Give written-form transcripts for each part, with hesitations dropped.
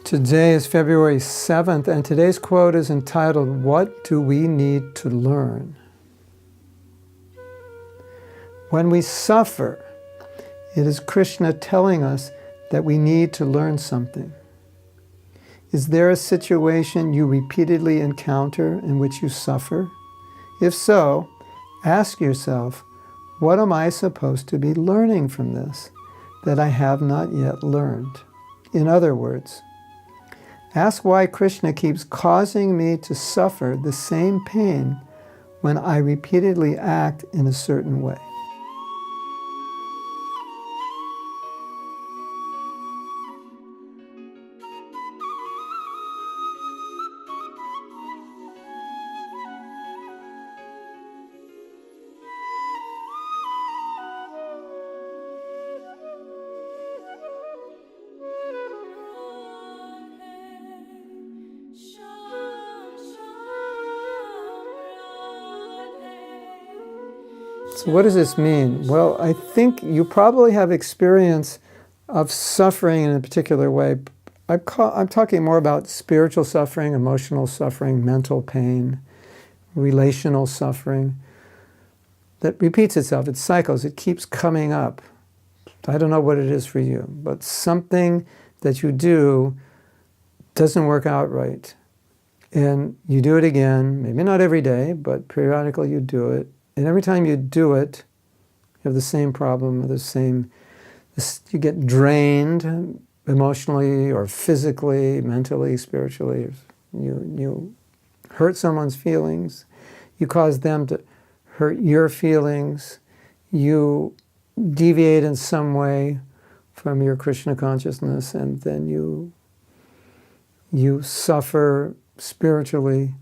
Today is February 7th, and today's quote is entitled, "What do we need to learn?" When we suffer, it is Krishna telling us that we need to learn something. Is there a situation you repeatedly encounter in which you suffer? If so, ask yourself, what am I supposed to be learning from this that I have not yet learned? In other words, ask why Krishna keeps causing me to suffer the same pain when I repeatedly act in a certain way. So what does this mean? Well, I think you probably have experience of suffering in a particular way. I'm talking more about spiritual suffering, emotional suffering, mental pain, relational suffering that repeats itself. It cycles. It keeps coming up. I don't know what it is for you, but something that you do doesn't work out right. And you do it again, maybe not every day, but periodically you do it. And every time you do it, you have the same problem, you get drained emotionally or physically, mentally, spiritually. You hurt someone's feelings. You cause them to hurt your feelings. You deviate in some way from your Krishna consciousness, and then you suffer spiritually.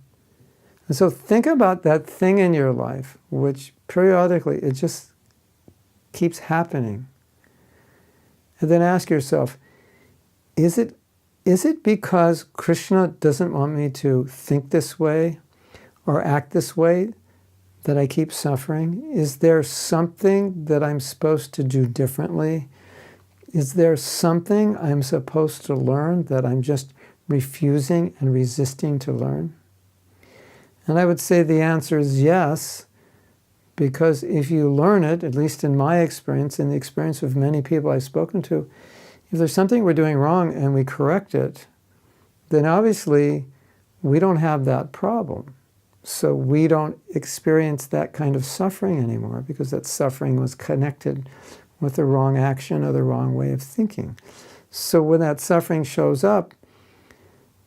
And so think about that thing in your life, which periodically it just keeps happening. And then ask yourself, is it because Krishna doesn't want me to think this way or act this way that I keep suffering? Is there something that I'm supposed to do differently? Is there something I'm supposed to learn that I'm just refusing and resisting to learn? And I would say the answer is yes, because if you learn it, at least in my experience, in the experience of many people I've spoken to, if there's something we're doing wrong and we correct it, then obviously we don't have that problem. So we don't experience that kind of suffering anymore, because that suffering was connected with the wrong action or the wrong way of thinking. So when that suffering shows up,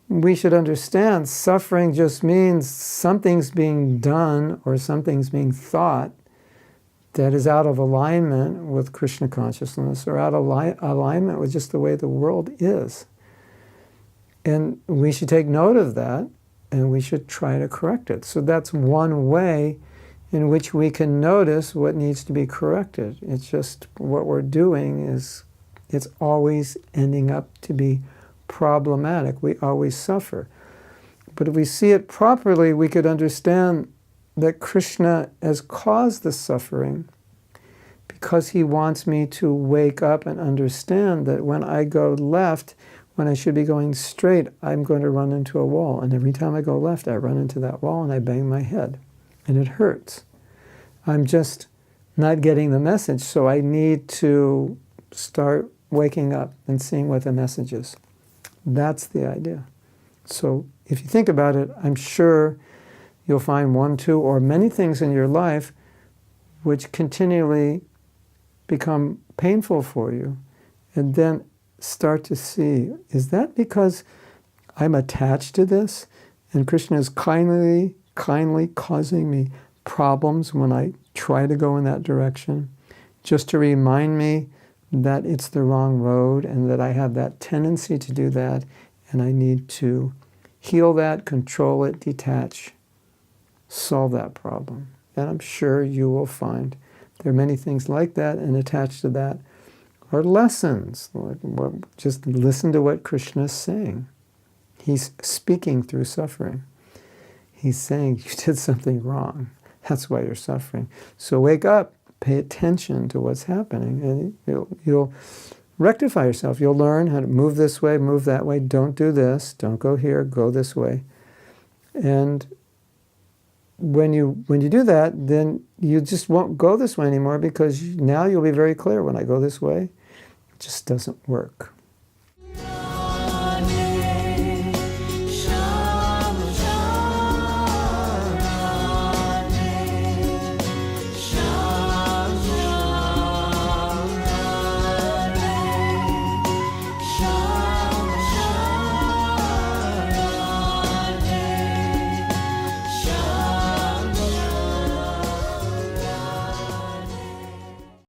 we should understand suffering just means something's being done or something's being thought that is out of alignment with Krishna consciousness or out of alignment with just the way the world is. And we should take note of that, and we should try to correct it. So that's one way in which we can notice what needs to be corrected. It's just what we're doing is, it's always ending up to be problematic. We always suffer. But if we see it properly, we could understand that Krishna has caused the suffering because he wants me to wake up and understand that when I go left, when I should be going straight, I'm going to run into a wall. And every time I go left, I run into that wall and I bang my head. And it hurts. I'm just not getting the message. So I need to start waking up and seeing what the message is. That's the idea. So if you think about it, I'm sure you'll find one, two, or many things in your life which continually become painful for you, and then start to see, is that because I'm attached to this and Krishna is kindly causing me problems when I try to go in that direction, just to remind me that it's the wrong road and that I have that tendency to do that, and I need to heal that, control it, detach, solve that problem. And I'm sure you will find there are many things like that, and attached to that are lessons. Just listen to what Krishna is saying. He's speaking through suffering. He's saying you did something wrong. That's why you're suffering. So wake up, pay attention to what's happening, and you'll rectify yourself. You'll learn how to move this way, move that way, don't do this, don't go here, go this way. And when you do that, then you just won't go this way anymore, because now you'll be very clear, when I go this way, it just doesn't work.